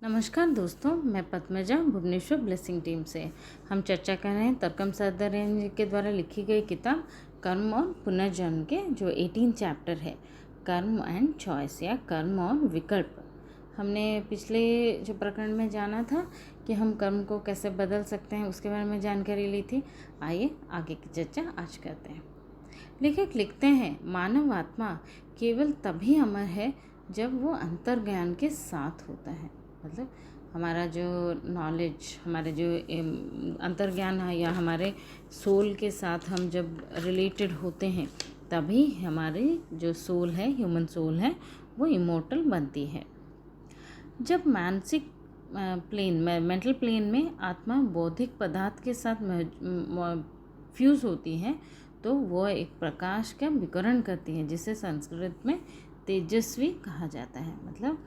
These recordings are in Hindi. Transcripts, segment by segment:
नमस्कार दोस्तों, मैं पद्मजा भुवनेश्वर ब्लेसिंग टीम से। हम चर्चा कर रहे हैं तरकम सरदारिया जी के द्वारा लिखी गई किताब कर्म और पुनर्जन्म के जो 18 चैप्टर है, कर्म एंड चॉइस या कर्म और विकल्प। हमने पिछले जो प्रकरण में जाना था कि हम कर्म को कैसे बदल सकते हैं, उसके बारे में जानकारी ली थी। आइए आगे की चर्चा आज करते हैं। लेखक लिखते हैं, मानव आत्मा केवल तभी अमर है जब वो अंतर्ज्ञान के साथ होता है। मतलब हमारा जो नॉलेज, हमारे जो अंतर्ज्ञान है या हमारे सोल के साथ हम जब रिलेटेड होते हैं, तभी हमारी जो सोल है, ह्यूमन सोल है, वो इमोर्टल बनती है। जब मानसिक प्लेन में, मेंटल प्लेन में आत्मा बौद्धिक पदार्थ के साथ फ्यूज होती है, तो वो एक प्रकाश का विकिरण करती है, जिसे संस्कृत में तेजस्वी कहा जाता है। मतलब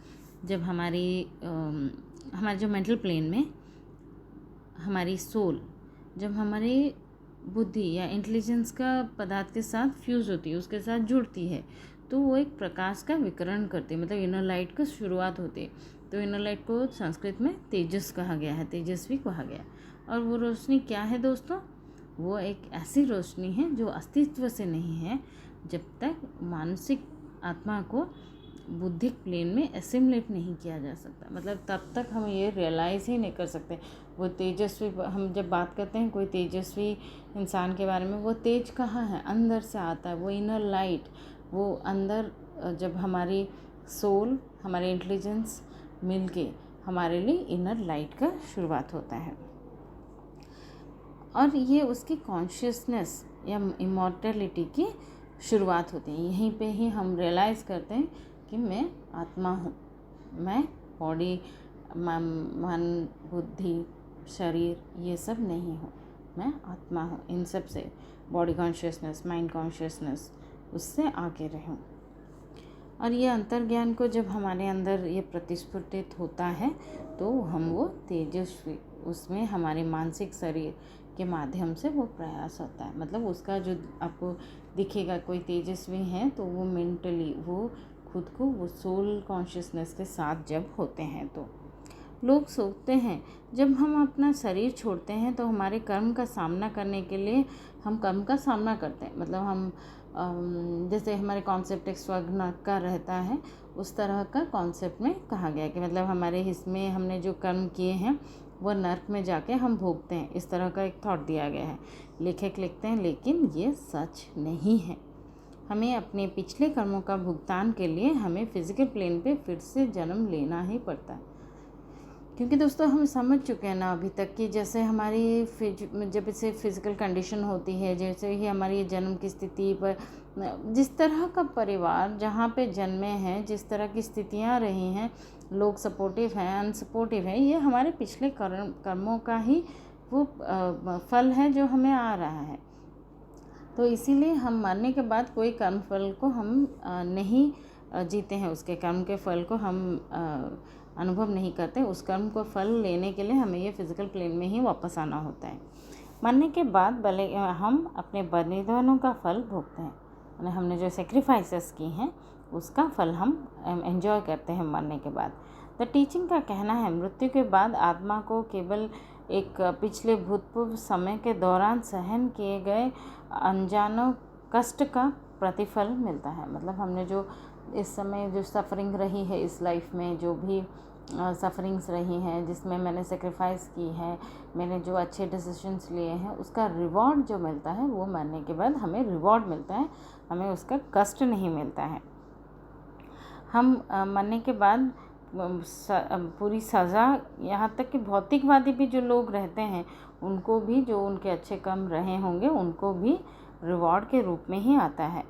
जब हमारे जो मेंटल प्लेन में हमारी सोल जब हमारी बुद्धि या इंटेलिजेंस का पदार्थ के साथ फ्यूज होती है, उसके साथ जुड़ती है, तो वो एक प्रकाश का विकिरण करती है, मतलब इनर लाइट की शुरुआत होती है। तो इनर लाइट को संस्कृत में तेजस कहा गया है, तेजस्वी कहा गया। और वो रोशनी क्या है दोस्तों? वो एक ऐसी रोशनी है जो अस्तित्व से नहीं है जब तक मानसिक आत्मा को बुद्धिक प्लेन में एसिमुलेट नहीं किया जा सकता। मतलब तब तक हम ये रियलाइज़ ही नहीं कर सकते। वो तेजस्वी, हम जब बात करते हैं कोई तेजस्वी इंसान के बारे में, वो तेज कहाँ है? अंदर से आता है, वो इनर लाइट। वो अंदर जब हमारी सोल, हमारे इंटेलिजेंस मिल के हमारे लिए इनर लाइट का शुरुआत होता है, और ये उसकी कॉन्शियसनेस या इमॉर्टलिटी की शुरुआत होती है। यहीं पे ही हम रियलाइज़ करते हैं कि मैं आत्मा हूँ, मैं बॉडी, मन, बुद्धि, शरीर ये सब नहीं हूँ, मैं आत्मा हूँ। इन सब से बॉडी कॉन्शियसनेस, माइंड कॉन्शियसनेस, उससे आगे रहूँ। और ये अंतर्ज्ञान को जब हमारे अंदर ये प्रतिस्फुटित होता है, तो हम वो तेजस्वी, उसमें हमारे मानसिक शरीर के माध्यम से वो प्रयास होता है। मतलब उसका जो आपको दिखेगा कोई तेजस्वी है, तो वो मेंटली वो खुद को वो सोल कॉन्शियसनेस के साथ जब होते हैं। तो लोग सोचते हैं जब हम अपना शरीर छोड़ते हैं तो हमारे कर्म का सामना करने के लिए हम कर्म का सामना करते हैं। मतलब हम जैसे हमारे कॉन्सेप्ट एक स्वर्ग नरक का रहता है, उस तरह का कॉन्सेप्ट में कहा गया है कि मतलब हमारे हिस्से हमने जो कर्म किए हैं वो नरक में जाके हम भोगते हैं। इस तरह का एक थॉट दिया गया है। लेखक लिखते हैं, लेकिन ये सच नहीं है। हमें अपने पिछले कर्मों का भुगतान के लिए हमें फिजिकल प्लेन पे फिर से जन्म लेना ही पड़ता है। क्योंकि दोस्तों हम समझ चुके हैं ना अभी तक कि जैसे हमारी जब इसे फिजिकल कंडीशन होती है, जैसे ही हमारी जन्म की स्थिति पर, जिस तरह का परिवार जहाँ पे जन्मे हैं, जिस तरह की स्थितियाँ रही हैं, लोग सपोर्टिव हैं, अनसपोर्टिव हैं, ये हमारे पिछले कर्मों का ही वो फल है जो हमें आ रहा है। तो इसीलिए हम मरने के बाद कोई कर्म फल को हम नहीं जीते हैं, उसके कर्म के फल को हम अनुभव नहीं करते। उस कर्म को फल लेने के लिए हमें ये फिजिकल प्लेन में ही वापस आना होता है। मरने के बाद भले हम अपने बलिदानों का फल भोगते हैं, यानी हमने जो सेक्रीफाइसेस की हैं उसका फल हम एंजॉय करते हैं मरने के बाद। द टीचिंग का कहना है, मृत्यु के बाद आत्मा को केवल एक पिछले भूतपूर्व समय के दौरान सहन किए गए अनजानों कष्ट का प्रतिफल मिलता है। मतलब हमने जो इस समय जो सफ़रिंग रही है इस लाइफ में, जो भी सफ़रिंग्स रही हैं, जिसमें मैंने सेक्रीफाइस की है, मैंने जो अच्छे डिसीजंस लिए हैं, उसका रिवॉर्ड जो मिलता है वो मरने के बाद हमें रिवॉर्ड मिलता है, हमें उसका कष्ट नहीं मिलता है। हम मरने के बाद पूरी सज़ा, यहाँ तक कि भौतिकवादी भी जो लोग रहते हैं उनको भी, जो उनके अच्छे कर्म रहे होंगे, उनको भी रिवॉर्ड के रूप में ही आता है।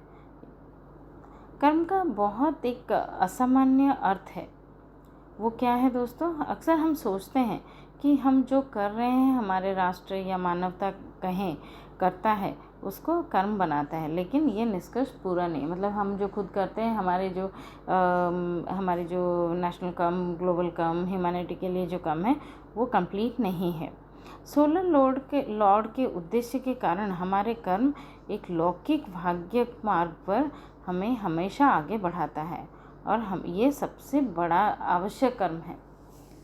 कर्म का बहुत एक असामान्य अर्थ है। वो क्या है दोस्तों? अक्सर हम सोचते हैं कि हम जो कर रहे हैं, हमारे राष्ट्र या मानवता कहें करता है, उसको कर्म बनाता है, लेकिन ये निष्कर्ष पूरा नहीं। मतलब हम जो खुद करते हैं, हमारे जो नेशनल कर्म, ग्लोबल कर्म, ह्यूमैनिटी के लिए जो कर्म है, वो कंप्लीट नहीं है। सोलर लॉर्ड के उद्देश्य के कारण हमारे कर्म एक लौकिक भाग्य मार्ग पर हमें हमेशा आगे बढ़ाता है, और हम ये सबसे बड़ा आवश्यक कर्म है।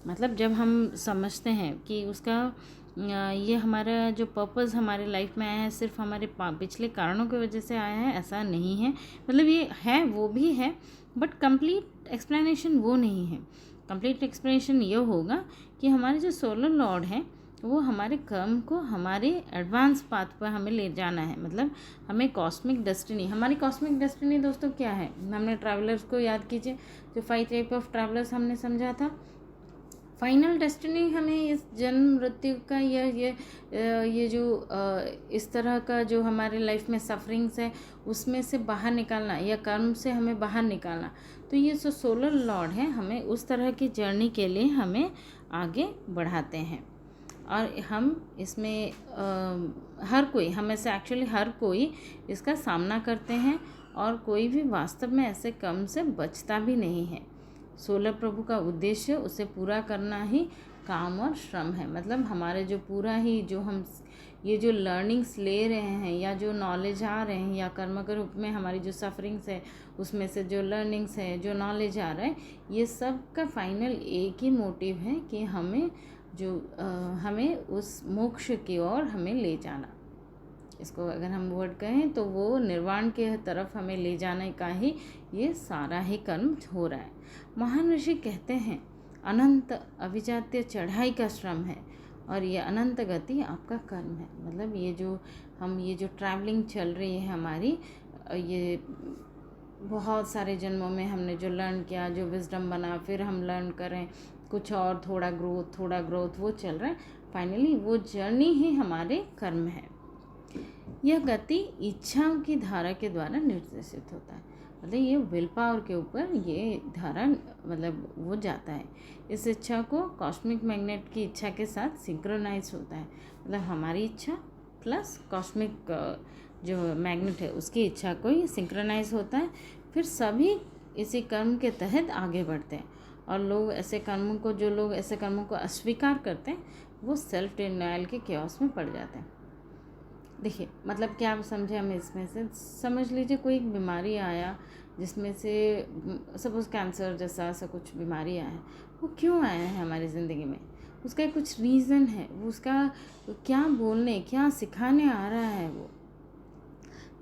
मतलब जब हम समझते हैं कि उसका ये हमारा जो पर्पस हमारे लाइफ में आया है सिर्फ हमारे पिछले कारणों की वजह से आया है, ऐसा नहीं है। मतलब ये है, वो भी है, बट कंप्लीट एक्सप्लेनेशन वो नहीं है। कंप्लीट एक्सप्लेनेशन ये होगा कि हमारे जो सोलर लॉर्ड है वो हमारे कर्म को हमारे एडवांस पाथ पर हमें ले जाना है। मतलब हमें कॉस्मिक डेस्टिनी, हमारी कॉस्मिक डेस्टिनी दोस्तों क्या है, हमने ट्रैवलर्स को याद कीजिए, जो 5 टाइप ऑफ ट्रैवलर्स हमने समझा था। फाइनल डेस्टिनी हमें इस जन्म मृत्यु का ये जो इस तरह का जो हमारे लाइफ में सफरिंग्स है उसमें से बाहर निकालना, या कर्म से हमें बाहर निकालना। तो ये जो सोलर लॉर्ड है हमें उस तरह की जर्नी के लिए हमें आगे बढ़ाते हैं। और हम इसमें हर कोई, हमें से एक्चुअली हर कोई इसका सामना करते हैं, और कोई भी वास्तव में ऐसे कर्म से बचता भी नहीं है। सोलर प्रभु का उद्देश्य उसे पूरा करना ही काम और श्रम है। मतलब हमारे जो पूरा ही जो हम ये जो लर्निंग्स ले रहे हैं, या जो नॉलेज आ रहे हैं, या कर्म के रूप में हमारी जो सफरिंग्स है उसमें से जो लर्निंग्स है, जो नॉलेज आ रहा है, ये सब का फाइनल एक ही मोटिव है कि हमें हमें उस मोक्ष की ओर हमें ले जाना। इसको अगर हम वर्ड कहें तो वो निर्वाण के तरफ हमें ले जाने का ही ये सारा ही कर्म हो रहा है। महान ऋषि कहते हैं अनंत अभिजात्य चढ़ाई का श्रम है, और ये अनंत गति आपका कर्म है। मतलब ये जो ट्रैवलिंग चल रही है हमारी, ये बहुत सारे जन्मों में हमने जो लर्न किया, जो विजडम बना, फिर हम लर्न करें कुछ और, थोड़ा ग्रोथ वो चल रहा है। फाइनली वो जर्नी ही हमारे कर्म है। यह गति इच्छाओं की धारा के द्वारा निर्देशित होता है। मतलब ये विल पावर के ऊपर ये धारा मतलब वो जाता है। इस इच्छा को कॉस्मिक मैग्नेट की इच्छा के साथ सिंक्रोनाइज होता है। मतलब हमारी इच्छा प्लस कॉस्मिक जो मैग्नेट है उसकी इच्छा को ही सिंक्रोनाइज होता है। फिर सभी इसी कर्म के तहत आगे बढ़ते हैं, और लोग ऐसे कर्मों को अस्वीकार करते हैं, वो सेल्फ डिनायल के क्योस में पड़ जाते हैं। देखिए मतलब क्या आप समझे, हम इसमें से समझ लीजिए कोई बीमारी आया जिसमें से सपोज़ कैंसर जैसा ऐसा कुछ बीमारी आया है, वो क्यों आया है हमारी ज़िंदगी में, उसका कुछ रीज़न है, वो उसका क्या सिखाने आ रहा है वो।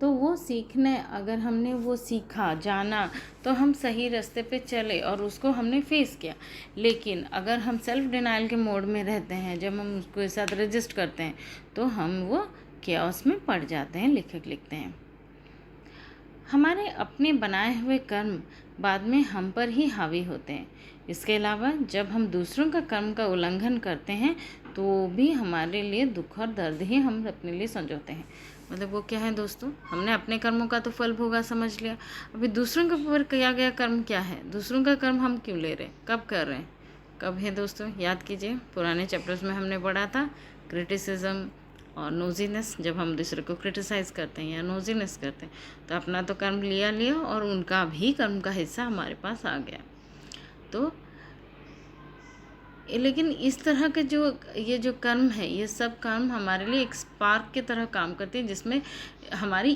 तो वो सीखने, अगर हमने वो सीखा जाना तो हम सही रास्ते पे चले और उसको हमने फेस किया। लेकिन अगर हम सेल्फ डिनाइल के मोड में रहते हैं, जब हम उसके साथ रजिस्ट करते हैं, तो हम वो केओस में पड़ जाते हैं। लेखक लिखते हैं हमारे अपने बनाए हुए कर्म बाद में हम पर ही हावी होते हैं। इसके अलावा जब हम दूसरों का कर्म का उल्लंघन करते हैं तो भी हमारे लिए दुख और दर्द ही हम अपने लिए संजोते हैं। मतलब वो क्या है दोस्तों, हमने अपने कर्मों का तो फल भोगा समझ लिया, अभी दूसरों के ऊपर किया गया कर्म क्या है, दूसरों का कर्म हम क्यों ले रहे हैं, कब कर रहे हैं, कब है दोस्तों। याद कीजिए पुराने चैप्टर्स में हमने पढ़ा था क्रिटिसिज्म और नोजीनेस। जब हम दूसरे को क्रिटिसाइज़ करते हैं या नोजीनेस करते हैं तो अपना तो कर्म लिया और उनका भी कर्म का हिस्सा हमारे पास आ गया। तो लेकिन इस तरह के ये जो कर्म है, ये सब कर्म हमारे लिए एक स्पार्क की तरह काम करते हैं, जिसमें हमारी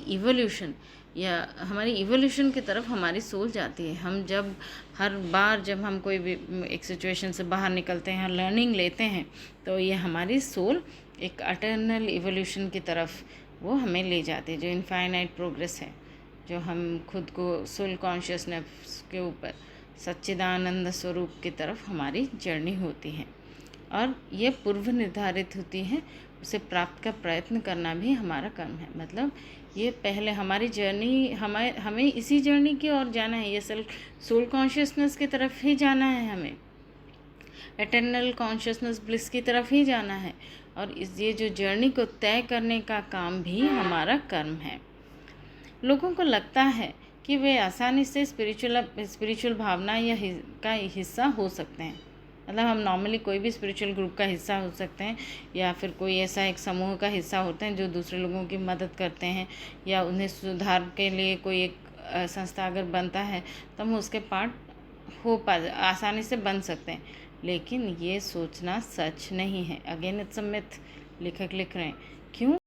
इवोल्यूशन की तरफ हमारी सोल जाती है। हम हर बार जब हम कोई भी एक सिचुएशन से बाहर निकलते हैं, लर्निंग लेते हैं, तो ये हमारी सोल एक अटर्नल इवोल्यूशन की तरफ वो हमें ले जाती है, जो इनफाइनाइट प्रोग्रेस है, जो हम खुद को सोल कॉन्शियसनेस के ऊपर सच्चिदानंद स्वरूप की तरफ हमारी जर्नी होती है, और ये पूर्व निर्धारित होती है। उसे प्राप्त का प्रयत्न करना भी हमारा कर्म है। मतलब ये पहले हमारी जर्नी, हमें इसी जर्नी की ओर जाना है, ये सोल कॉन्शियसनेस की तरफ ही जाना है, हमें एटर्नल कॉन्शियसनेस ब्लिस की तरफ ही जाना है, और ये जो जर्नी को तय करने का काम भी हमारा कर्म है। लोगों को लगता है कि वे आसानी से स्पिरिचुअल भावना का हिस्सा हो सकते हैं। मतलब हम नॉर्मली कोई भी स्पिरिचुअल ग्रुप का हिस्सा हो सकते हैं, या फिर कोई ऐसा एक समूह का हिस्सा होते हैं जो दूसरे लोगों की मदद करते हैं, या उन्हें सुधार के लिए कोई एक संस्था अगर बनता है तो हम उसके पार्ट आसानी से बन सकते हैं। लेकिन ये सोचना सच नहीं है। अगेन इट्स अ मिथ, लेखक लिख रहे हैं। क्यों?